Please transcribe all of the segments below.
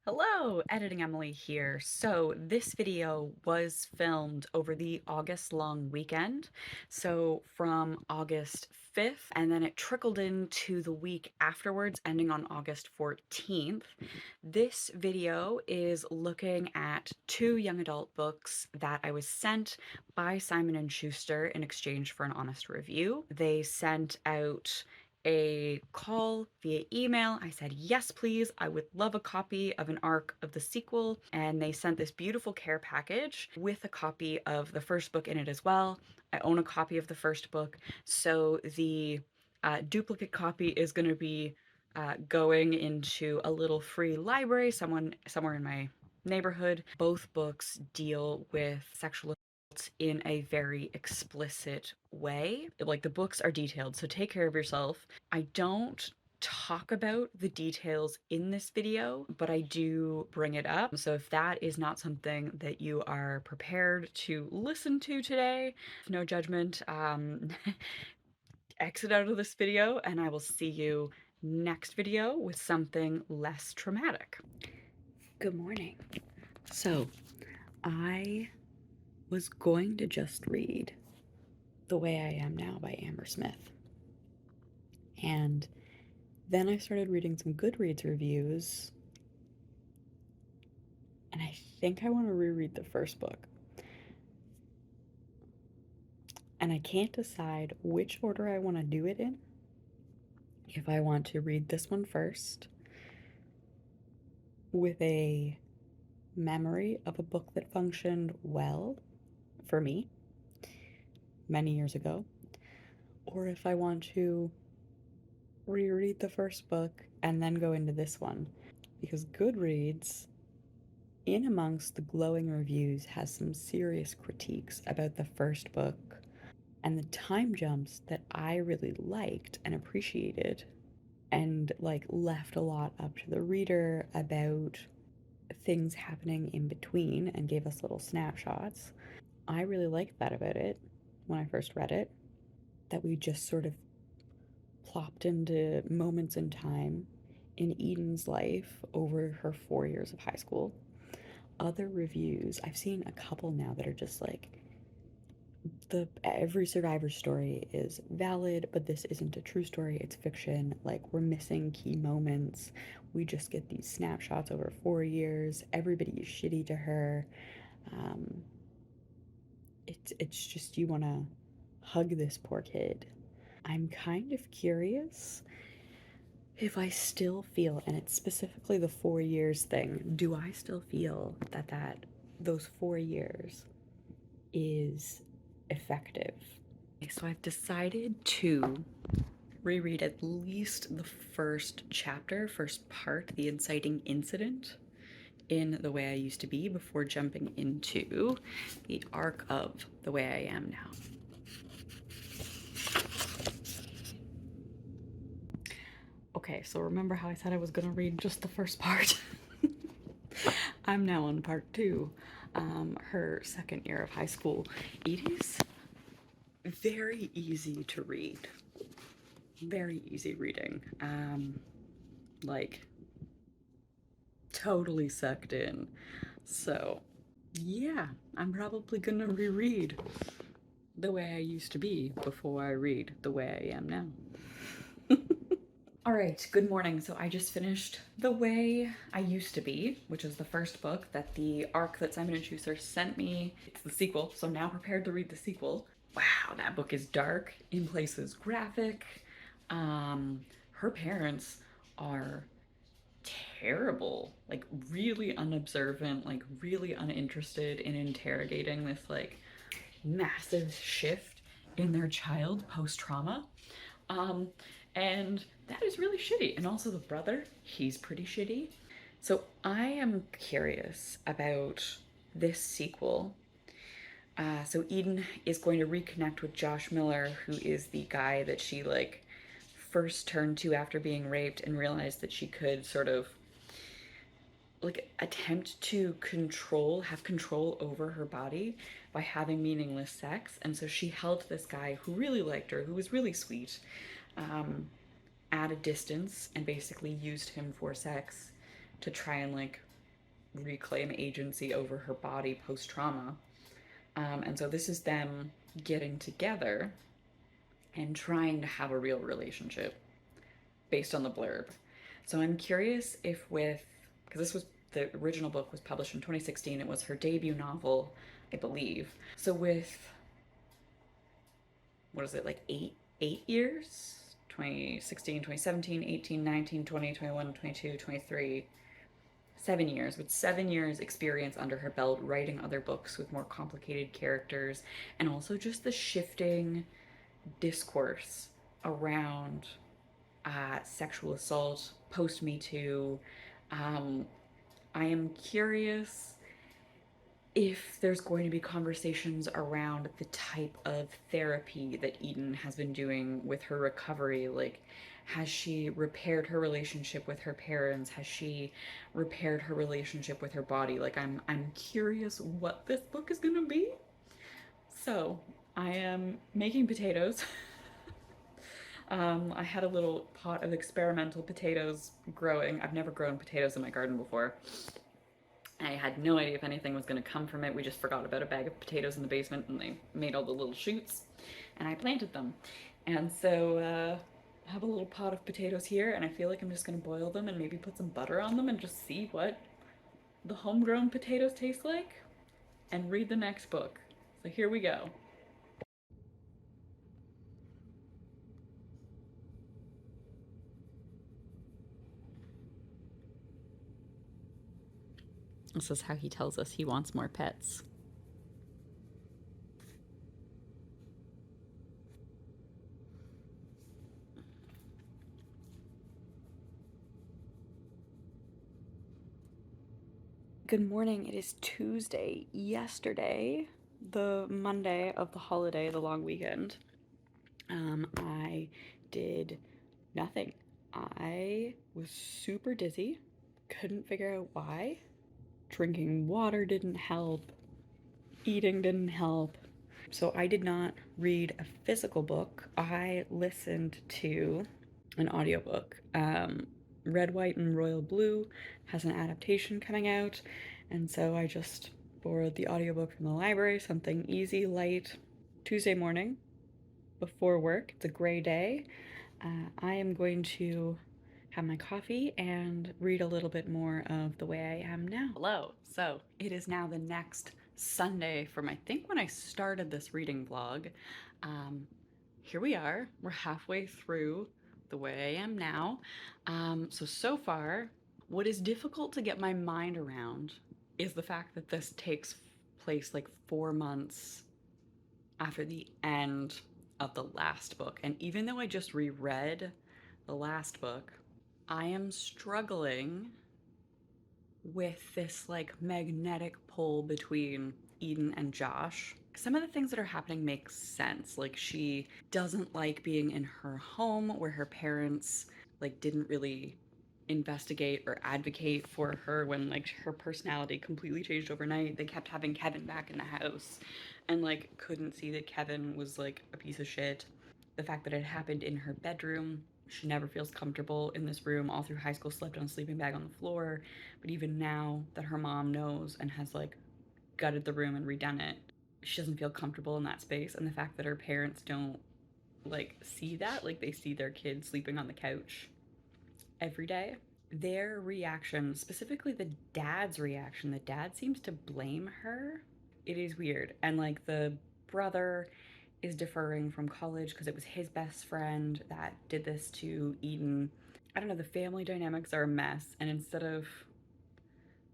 Hello, Editing Emily here. So this video was filmed over the August long weekend. So from August 5th, and then it trickled into the week afterwards, ending on August 14th. This video is looking at two young adult books that I was sent by Simon & Schuster in exchange for an honest review. They sent out a call via email. I said, yes, please. I would love a copy of an arc of the sequel. And they sent this beautiful care package with a copy of the first book in it as well. I own a copy of the first book. So the duplicate copy is going to be going into a little free library somewhere in my neighborhood. Both books deal with sexual in a very explicit way. Like the books are detailed, so take care of yourself. I don't talk about the details in this video, but I do bring it up. So if that is not something that you are prepared to listen to today, no judgment, exit out of this video and I will see you next video with something less traumatic. Good morning. So I was going to just read The Way I Am Now by Amber Smith. And then I started reading some Goodreads reviews, and I think I want to reread the first book. And I can't decide which order I want to do it in. If I want to read this one first with a memory of a book that functioned well for me many years ago, or if I want to reread the first book and then go into this one, because Goodreads, in amongst the glowing reviews, has some serious critiques about the first book and the time jumps that I really liked and appreciated, and left a lot up to the reader about things happening in between and gave us little snapshots. I really liked that about it when I first read it, that we just sort of plopped into moments in time in Eden's life over her 4 years of high school. Other reviews, I've seen a couple now that are just like, every survivor story is valid, but this isn't a true story, it's fiction. Like, we're missing key moments. We just get these snapshots over 4 years. Everybody is shitty to her. It's just, you want to hug this poor kid. I'm kind of curious if I still feel, and it's specifically the 4 years thing, do I still feel that those 4 years is effective? Okay, so I've decided to reread at least the first chapter, first part, the inciting incident in The Way I Used to Be, before jumping into the arc of The Way I Am Now. Okay, so remember how I said I was gonna read just the first part? I'm now on part 2, her second year of high school. It is very easy to read. Very easy reading. Like, totally sucked in. So, yeah, I'm probably gonna reread The Way I Used to Be before I read The Way I Am Now. All right, good morning. So I just finished The Way I Used to Be, which is the first book that the arc that Simon & Schuster sent me. It's the sequel, so I'm now prepared to read the sequel. Wow, that book is dark, in places graphic. Her parents are terrible, like really unobservant, like really uninterested in interrogating this like massive shift in their child post-trauma. And that is really shitty. And also the brother, he's pretty shitty. So I am curious about this sequel. So Eden is going to reconnect with Josh Miller, who is the guy that she like first turned to after being raped and realized that she could sort of like attempt to have control over her body by having meaningless sex. And so she held this guy who really liked her, who was really sweet, at a distance, and basically used him for sex to try and like reclaim agency over her body post-trauma. And so this is them getting together and trying to have a real relationship based on the blurb. So I'm curious if because this was, the original book was published in 2016, it was her debut novel, I believe. So with, what is it, like eight years? 2016, 2017, 18, 19, 20, 21, 22, 23, 7 years. With 7 years experience under her belt, writing other books with more complicated characters, and also just the shifting discourse around sexual assault post Me Too. I am curious if there's going to be conversations around the type of therapy that Eden has been doing with her recovery. Like, has she repaired her relationship with her parents? Has she repaired her relationship with her body? Like, I'm curious what this book is gonna be. So I am making potatoes. I had a little pot of experimental potatoes growing. I've never grown potatoes in my garden before. I had no idea if anything was going to come from it. We just forgot about a bag of potatoes in the basement and they made all the little shoots and I planted them. And so I have a little pot of potatoes here and I feel like I'm just going to boil them and maybe put some butter on them and just see what the homegrown potatoes taste like and read the next book. So here we go. This is how he tells us he wants more pets. Good morning. It is Tuesday. Yesterday, the Monday of the holiday, the long weekend, I did nothing. I was super dizzy, couldn't figure out why. Drinking water didn't help, eating didn't help. So I did not read a physical book. I listened to an audiobook. Red, White, and Royal Blue has an adaptation coming out, and so I just borrowed the audiobook from the library, something easy, light, Tuesday morning before work. It's a gray day. I am going to have my coffee and read a little bit more of The Way I Am Now. Hello. So it is now the next Sunday from, I think, when I started this reading vlog. Here we are. We're halfway through The Way I Am Now. So far, what is difficult to get my mind around is the fact that this takes place like 4 months after the end of the last book. And even though I just reread the last book, I am struggling with this like magnetic pull between Eden and Josh. Some of the things that are happening make sense. Like, she doesn't like being in her home where her parents like didn't really investigate or advocate for her when like her personality completely changed overnight. They kept having Kevin back in the house and like couldn't see that Kevin was like a piece of shit. The fact that it happened in her bedroom, she never feels comfortable in this room. All through high school slept on a sleeping bag on the floor, but even now that her mom knows and has like gutted the room and redone it, she doesn't feel comfortable in that space. And the fact that her parents don't like see that, like they see their kid sleeping on the couch every day. Their reaction, specifically the dad's reaction, the dad seems to blame her. It is weird. And like the brother is deferring from college because it was his best friend that did this to Eden. I don't know, the family dynamics are a mess. And instead of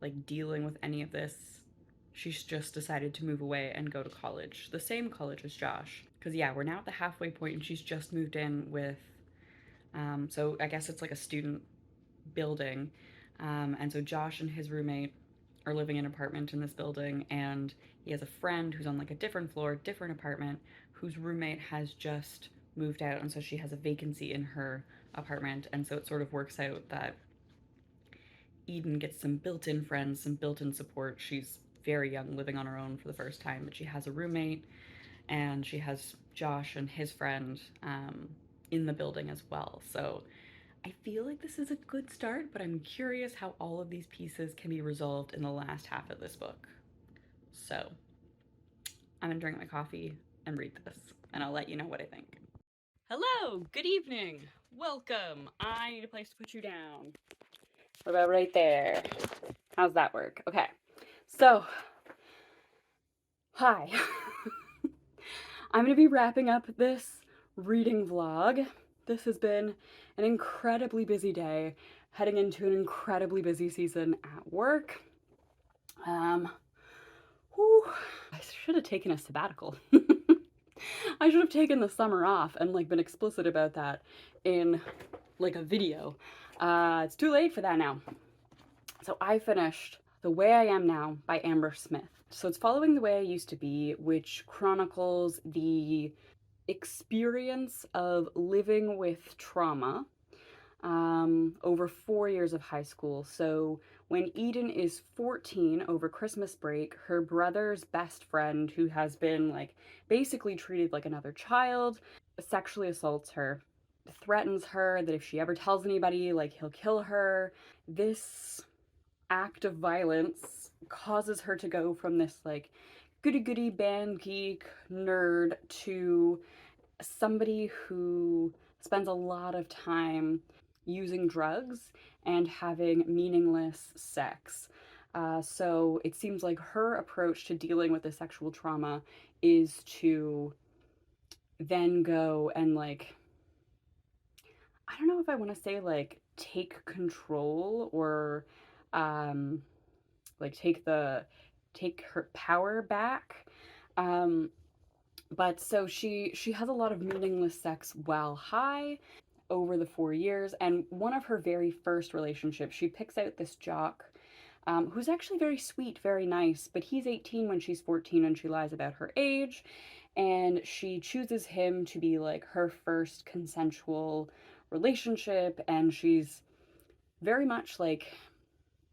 like dealing with any of this, she's just decided to move away and go to college, the same college as Josh. Because yeah, we're now at the halfway point and she's just moved in with, so I guess it's like a student building. And so Josh and his roommate are living in an apartment in this building, and he has a friend who's on like a different floor, different apartment, whose roommate has just moved out, and so she has a vacancy in her apartment. And so it sort of works out that Eden gets some built-in friends, some built-in support. She's very young, living on her own for the first time, but she has a roommate, and she has Josh and his friend in the building as well. So I feel like this is a good start, but I'm curious how all of these pieces can be resolved in the last half of this book. So I'm gonna drink my coffee and read this, and I'll let you know what I think. Hello, good evening, welcome. I need a place to put you down. What about right there? How's that work? Okay, so, hi. I'm gonna be wrapping up this reading vlog. This has been an incredibly busy day, heading into an incredibly busy season at work. I should have taken a sabbatical. I should have taken the summer off and like been explicit about that in like a video. It's too late for that now. So I finished The Way I Am Now by Amber Smith. So it's following The Way I Used to Be, which chronicles the experience of living with trauma over 4 years of high school. So when Eden is 14 over Christmas break, her brother's best friend, who has been like basically treated like another child, sexually assaults her, threatens her that if she ever tells anybody, like he'll kill her. This act of violence causes her to go from this like goody goody band geek nerd to somebody who spends a lot of time using drugs and having meaningless sex. So it seems like her approach to dealing with the sexual trauma is to then go and like, I don't know if I want to say like take control or like take her power back. But so she has a lot of meaningless sex while high over the 4 years. And one of her very first relationships, she picks out this jock who's actually very sweet, very nice, but he's 18 when she's 14 and she lies about her age. And she chooses him to be like her first consensual relationship. And she's very much like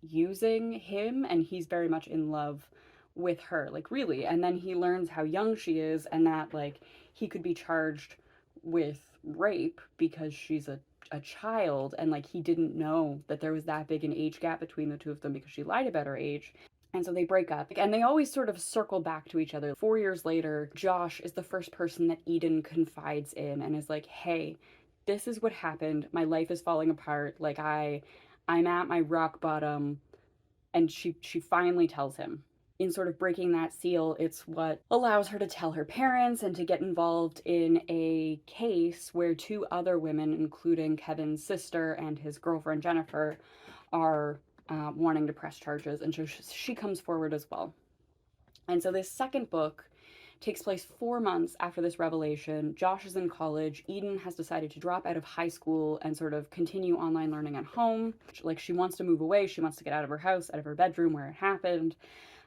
using him, and he's very much in love with her, like really. And then he learns how young she is and that like he could be charged with rape because she's a child, and like he didn't know that there was that big an age gap between the two of them because she lied about her age. And so they break up, and they always sort of circle back to each other. 4 years later, Josh is the first person that Eden confides in and is like, hey, this is what happened, my life is falling apart, like I'm at my rock bottom. And she finally tells him. In sort of breaking that seal, it's what allows her to tell her parents and to get involved in a case where two other women, including Kevin's sister and his girlfriend Jennifer, are wanting to press charges. And so she comes forward as well. And so this second book takes place 4 months after this revelation. Josh is in college. Eden has decided to drop out of high school and sort of continue online learning at home. Like she wants to move away. She wants to get out of her house, out of her bedroom where it happened.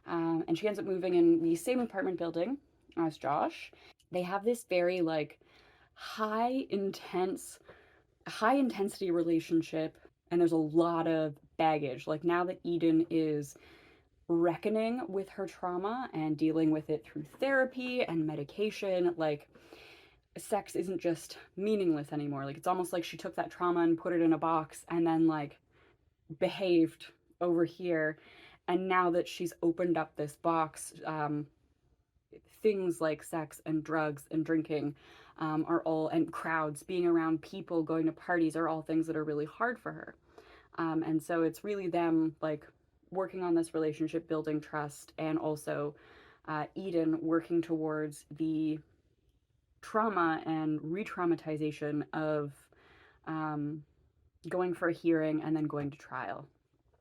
And she ends up moving in the same apartment building as Josh. They have this very like high intensity relationship, and there's a lot of baggage. Like now that Eden is reckoning with her trauma and dealing with it through therapy and medication, like sex isn't just meaningless anymore. Like it's almost like she took that trauma and put it in a box and then like behaved over here. And now that she's opened up this box, things like sex and drugs and drinking are all, and crowds, being around people, going to parties, are all things that are really hard for her. And so it's really them like working on this relationship, building trust, and also Eden working towards the trauma and re-traumatization of going for a hearing and then going to trial.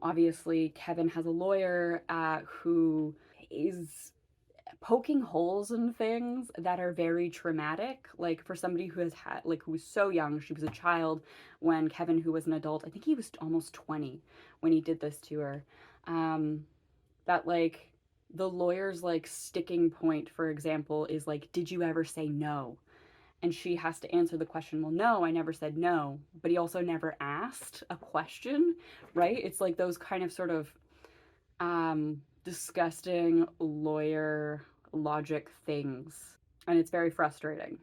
Obviously, Kevin has a lawyer who is poking holes in things that are very traumatic. Like for somebody who has had, like who was so young, she was a child when Kevin, who was an adult, I think he was almost 20 when he did this to her. That like the lawyer's like sticking point, for example, is like, did you ever say no? And she has to answer the question, well, no, I never said no. But he also never asked a question, right? It's like those kind of sort of disgusting lawyer logic things. And it's very frustrating.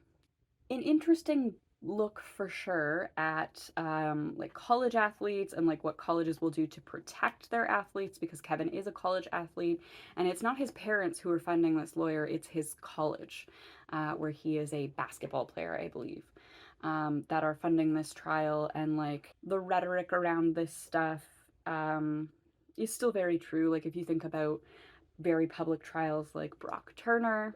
An interesting look for sure at like college athletes and like what colleges will do to protect their athletes, because Kevin is a college athlete, and it's not his parents who are funding this lawyer, it's his college, where he is a basketball player, I believe, that are funding this trial. And like the rhetoric around this stuff is still very true. Like if you think about very public trials like Brock Turner,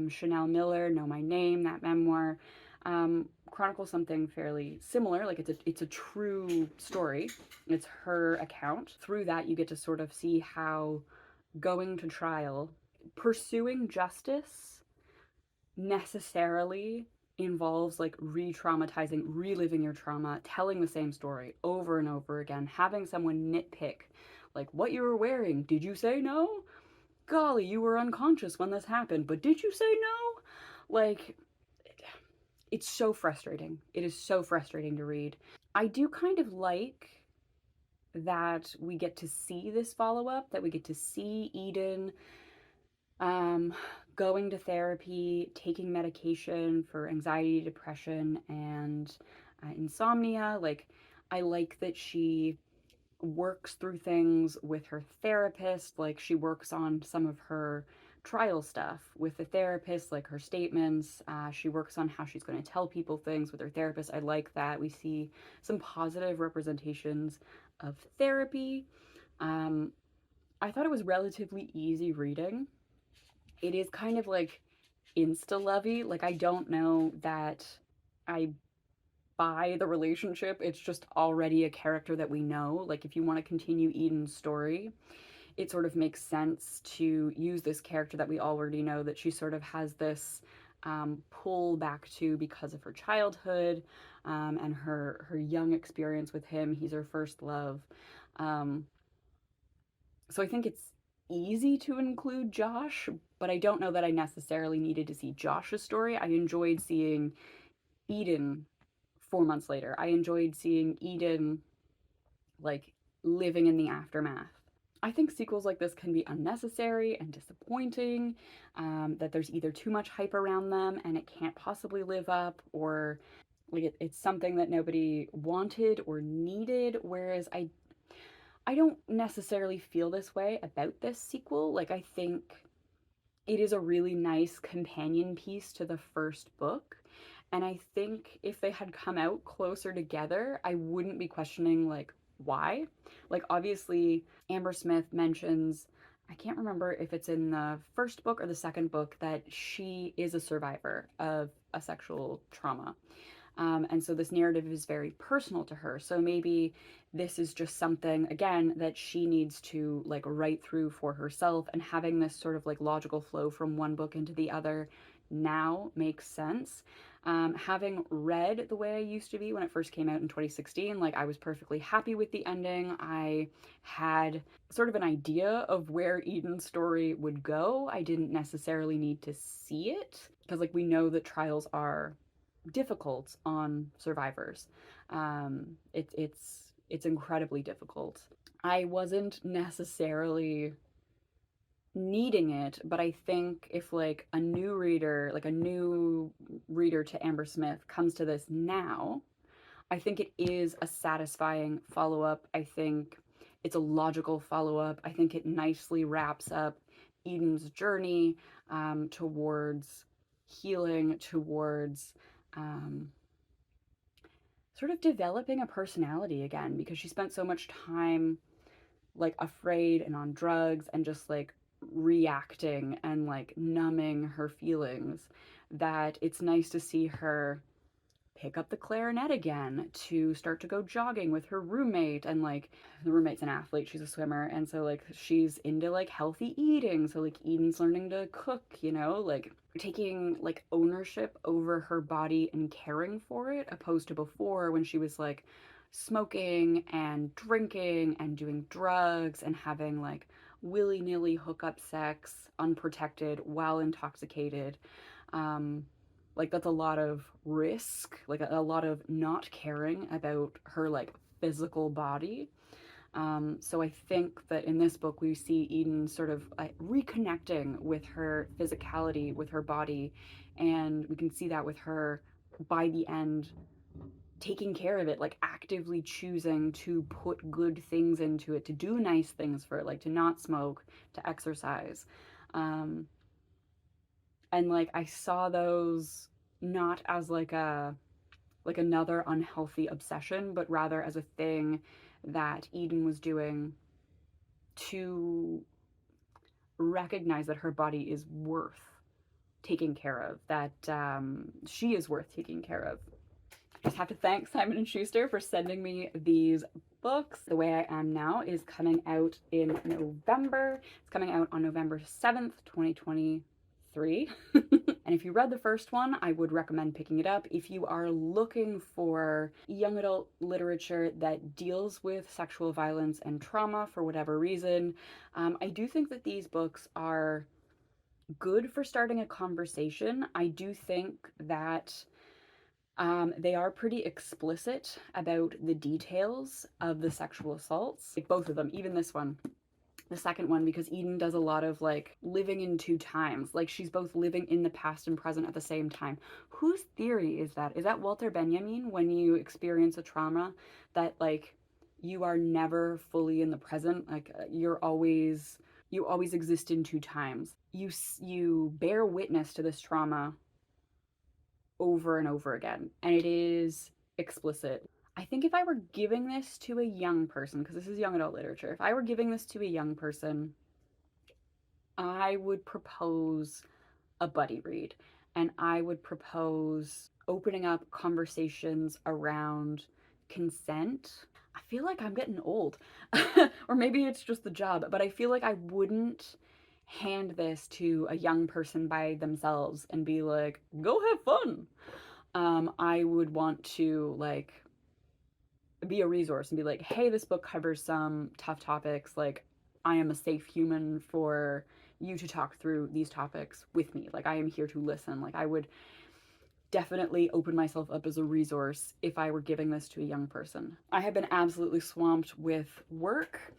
Chanel Miller, Know My Name, that memoir, chronicles something fairly similar. Like it's a true story. It's her account. Through that, you get to sort of see how going to trial, pursuing justice, necessarily involves like re-traumatizing, reliving your trauma, telling the same story over and over again, having someone nitpick like what you were wearing. Did you say no? Golly, you were unconscious when this happened, but did you say no? Like, it's so frustrating. It is so frustrating to read. I do kind of like that we get to see this follow up, that we get to see Eden going to therapy, taking medication for anxiety, depression, and insomnia. Like, I like that she works through things with her therapist. Like she works on some of her trial stuff with the therapist, like her statements. She works on how she's going to tell people things with her therapist. I like that. We see some positive representations of therapy. I thought it was relatively easy reading. It is kind of like insta-lovey. Like I don't know that I buy the relationship. It's just already a character that we know. Like if you want to continue Eden's story, it sort of makes sense to use this character that we already know, that she sort of has this pull back to because of her childhood, and her young experience with him. He's her first love. Um, so I think it's easy to include Josh, but I don't know that I necessarily needed to see Josh's story. I enjoyed seeing Eden 4 months later. I enjoyed seeing Eden like living in the aftermath. I think sequels like this can be unnecessary and disappointing, that there's either too much hype around them and it can't possibly live up, or like it's something that nobody wanted or needed. Whereas I don't necessarily feel this way about this sequel. Like I think it is a really nice companion piece to the first book. And I think if they had come out closer together, I wouldn't be questioning like why. Like obviously Amber Smith mentions, I can't remember if it's in the first book or the second book, that she is a survivor of a sexual trauma. And so this narrative is very personal to her. So maybe this is just something, again, that she needs to like write through for herself, and having this sort of like logical flow from one book into the other now makes sense. Having read The Way I Used to Be when it first came out in 2016, like I was perfectly happy with the ending. I had sort of an idea of where Eden's story would go. I didn't necessarily need to see it, because like we know that trials are difficult on survivors. It's incredibly difficult. I wasn't necessarily needing it, but I think if like a new reader, like a new reader to Amber Smith comes to this now, I think it is a satisfying follow-up. I think it's a logical follow-up. I think it nicely wraps up Eden's journey towards healing, towards um, sort of developing a personality again, because she spent so much time like afraid and on drugs and just like reacting and like numbing her feelings, that it's nice to see her pick up the clarinet again, to start to go jogging with her roommate. And like the roommate's an athlete, she's a swimmer, and so like she's into like healthy eating, so like Eden's learning to cook, you know, like taking like ownership over her body and caring for it, opposed to before when she was like smoking and drinking and doing drugs and having like willy-nilly hookup sex unprotected while intoxicated. Like that's a lot of risk, like a lot of not caring about her like physical body. So I think that in this book we see Eden sort of reconnecting with her physicality, with her body, and we can see that with her by the end, taking care of it, like actively choosing to put good things into it, to do nice things for it, like to not smoke, to exercise. And like I saw those not as like another unhealthy obsession, but rather as a thing that Eden was doing to recognize that her body is worth taking care of, that she is worth taking care of. I just have to thank Simon and Schuster for sending me these books. The Way I Am Now is coming out in November. It's coming out on November 7th, 2023. And if you read the first one, I would recommend picking it up. If you are looking for young adult literature that deals with sexual violence and trauma for whatever reason, I do think that these books are good for starting a conversation. I do think that they are pretty explicit about the details of the sexual assaults. Like both of them, even this one. The second one, because Eden does a lot of like living in two times. Like she's both living in the past and present at the same time. Whose theory is that? Is that Walter Benjamin, when you experience a trauma that like you are never fully in the present? Like you always exist in two times. You bear witness to this trauma over and over again, and it is explicit. I think if I were giving this to a young person, because this is young adult literature, if I were giving this to a young person, I would propose a buddy read, and I would propose opening up conversations around consent. I feel like I'm getting old, or maybe it's just the job, but I feel like I wouldn't hand this to a young person by themselves and be like, go have fun. I would want to like be a resource and be like, hey, this book covers some tough topics. Like, I am a safe human for you to talk through these topics with me. Like, I am here to listen. Like, I would definitely open myself up as a resource if I were giving this to a young person. I have been absolutely swamped with work.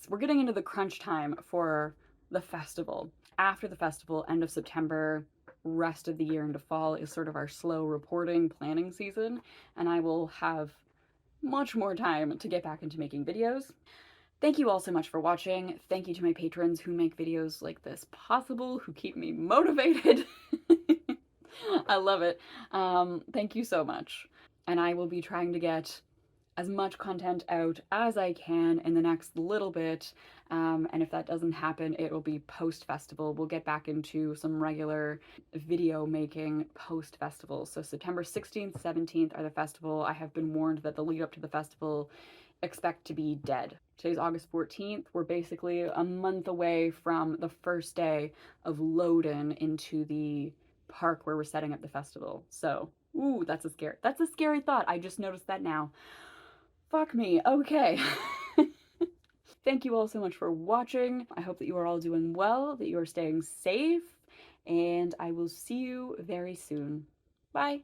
We're getting into the crunch time for the festival. After the festival, end of September, rest of the year into fall is sort of our slow reporting planning season, and I will have much more time to get back into making videos. Thank you all so much for watching. Thank you to my patrons who make videos like this possible, who keep me motivated. I love it. Thank you so much. And I will be trying to get as much content out as I can in the next little bit. And if that doesn't happen, it will be post-festival. We'll get back into some regular video making post-festival. So September 16th, 17th are the festival. I have been warned that the lead up to the festival expect to be dead. Today's August 14th. We're basically a month away from the first day of load-in into the park where we're setting up the festival. So, ooh, that's a scary thought. I just noticed that now. Fuck me. Okay. Thank you all so much for watching. I hope that you are all doing well, that you are staying safe, and I will see you very soon. Bye.